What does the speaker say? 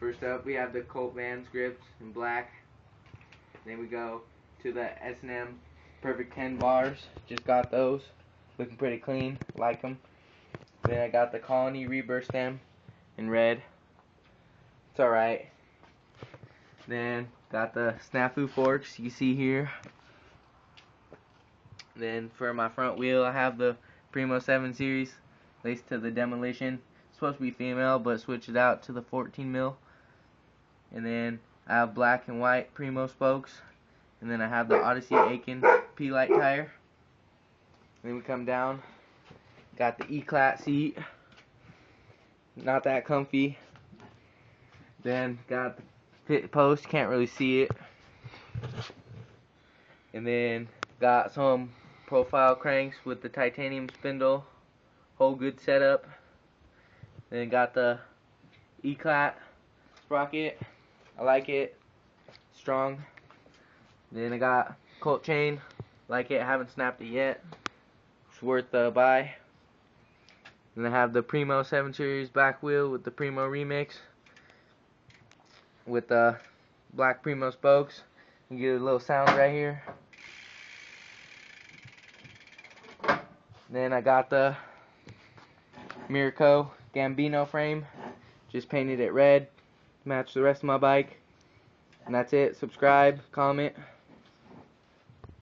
First up, we have the Colt Vans grips in black. Then we go to the S&M Perfect 10 bars. Just got those. Looking pretty clean. Like them. Then I got the Colony Rebirth stem in red. It's alright. Then got the Snafu forks you see here. Then for my front wheel, I have the Primo 7 series laced to the Demolition. It's supposed to be female, but switch it out to the 14 mil. And then I have black and white Primo spokes. And then I have the Odyssey Aiken P-Light tire. Then we come down. Got the E-Clat seat. Not that comfy. Then got the pit post. Can't really see it. And then got some profile cranks with the titanium spindle. Whole good setup. Then got the E-Clat sprocket. I like it. Strong. Then I got Colt chain. Like it. Haven't snapped it yet. It's worth the buy. Then I have the Primo 7 series back wheel with the Primo remix. With the black Primo spokes. You get a little sound right here. Then I got the Rico Gambino frame. Just painted it red. Match the rest of my bike. And that's it. Subscribe, comment.